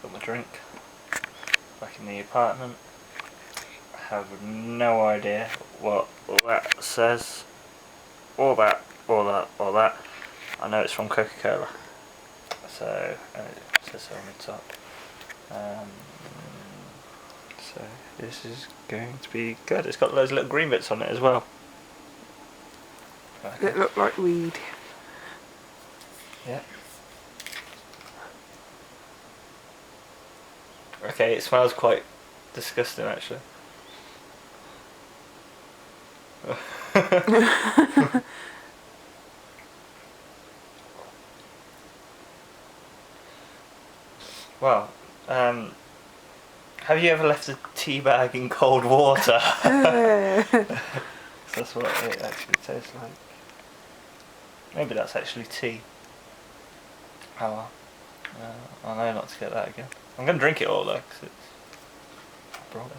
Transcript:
got my drink. Back in the apartment. I have no idea what that says. Or that. I know it's from Coca-Cola. So, it says so on the top. So this is going to be good. It's got loads of little green bits on it as well. Okay. That look like weed. Yeah. Okay, it smells quite disgusting actually. Well, have you ever left a tea bag in cold water? That's what it actually tastes like. Maybe that's actually tea. Oh well. I know not to get that again. I'm going to drink it all though, because it's brought it.